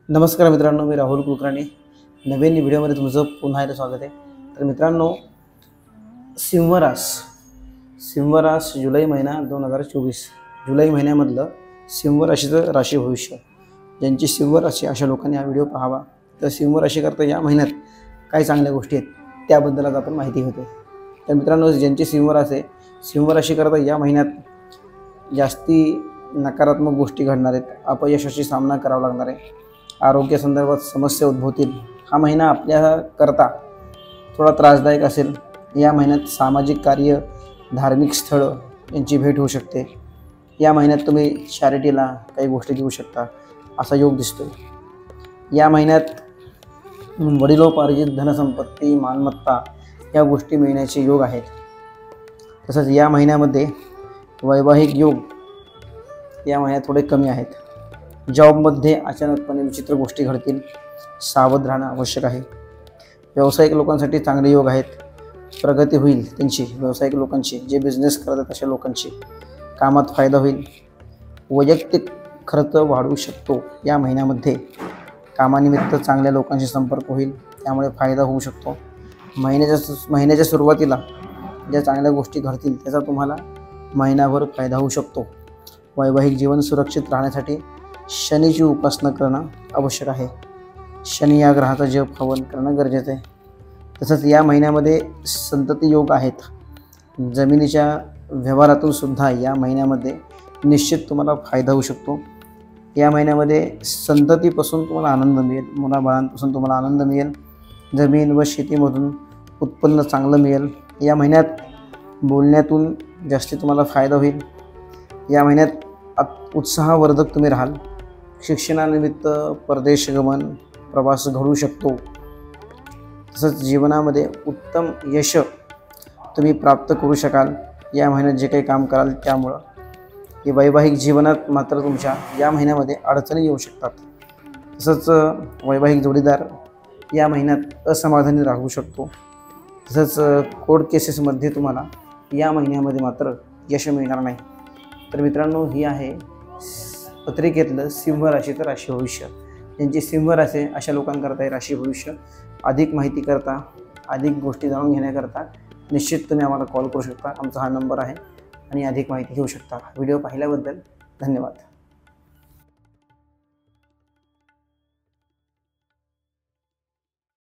नमस्कार मित्रांनो, मी राहुल कुलकर्णी नवीन व्हिडिओमध्ये तुमचं पुन्हा एकदा स्वागत आहे। तर मित्रांनो, सिंह रास जुलै महिना 2024 जुलै महिन्यामधलं सिंह राशीचं राशी भविष्य, ज्यांची सिंह राशी अशा लोकांनी हा व्हिडिओ पाहावा। तर सिंह राशीकरता या महिन्यात काय चांगल्या गोष्टी आहेत त्याबद्दल आज आपण माहिती घेतो। तर मित्रांनो, ज्यांची सिंह रास आहे, सिंह राशीकरता या महिन्यात जास्ती नकारात्मक गोष्टी घडणार आहेत, अपयशाशी सामना करावा लागणार आहे, आरोग्यासंदर्भात समस्या उद्भवतील। हा महिना आपल्याकरता थोडा त्रासदायक असेल। या महिन्यात सामाजिक कार्य, धार्मिक स्थळं यांची भेट होऊ शकते। या महिन्यात तुम्ही चॅरिटीला काही गोष्टी देऊ शकता असा योग दिसतोय। या महिन्यात वडिलोपार्जित धनसंपत्ती, मालमत्ता या गोष्टी मिळण्याचे योग आहेत। तसंच या महिन्यामध्ये वैवाहिक योग या महिन्यात थोडे कमी आहेत। जॉबमध्ये अचानकपणे विचित्र गोष्टी घडतील, सावध राहणं आवश्यक आहे। व्यावसायिक लोकांसाठी चांगले योग आहेत, प्रगती होईल त्यांची। व्यावसायिक लोकांची, जे बिझनेस करतात अशा लोकांची कामात फायदा होईल। वैयक्तिक खर्च वाढू शकतो। या महिन्यामध्ये कामानिमित्त चांगल्या लोकांशी संपर्क होईल, त्यामुळे फायदा होऊ शकतो। महिन्याच्या सुरुवातीला ज्या चांगल्या गोष्टी घडतील त्याचा तुम्हाला महिनाभर फायदा होऊ शकतो। वैवाहिक जीवन सुरक्षित राहण्यासाठी शनीची उपासना करणं आवश्यक आहे। शनी या ग्रहाचा जप हवन करणं गरजेचं आहे। तसंच या महिन्यामध्ये संतती योग आहेत। जमिनीच्या व्यवहारातून सुद्धा या महिन्यामध्ये निश्चित तुम्हाला फायदा होऊ शकतो। या महिन्यामध्ये संततीपासून तुम्हाला आनंद मिळेल, मुलाबाळांपासून तुम्हाला आनंद मिळेल, जमीन व शेतीमधून उत्पन्न चांगलं मिळेल। या महिन्यात बोलण्यातून जास्ती तुम्हाला फायदा होईल। या महिन्यात उत्साहवर्धक तुम्ही राहाल। शिक्षणानिमित्त परदेश गमन, प्रवास घडू शकतो। तसंच जीवनामध्ये उत्तम यश तुम्ही प्राप्त करू शकाल या महिन्यात जे काही काम कराल त्यामुळं। हे वैवाहिक जीवनात मात्र तुमच्या या महिन्यामध्ये अडचणी येऊ शकतात। तसंच वैवाहिक जोडीदार या महिन्यात असमाधानी राहू शकतो। तसंच कोर्ट केसेसमध्ये तुम्हाला या महिन्यामध्ये मात्र यश मिळणार नाही। तर मित्रांनो, ही आहे पत्रिकेतलं सिंह राशीचं राशी भविष्य। ज्यांची सिंह राशी अशा लोकांकरता हे राशी भविष्य। अधिक माहिती करता, अधिक गोष्टी जाणून घेण्याकरता निश्चित तुम्ही आम्हाला कॉल करू शकता। आमचा हा नंबर आहे आणि अधिक माहिती घेऊ शकता। व्हिडिओ पाहिल्याबद्दल धन्यवाद।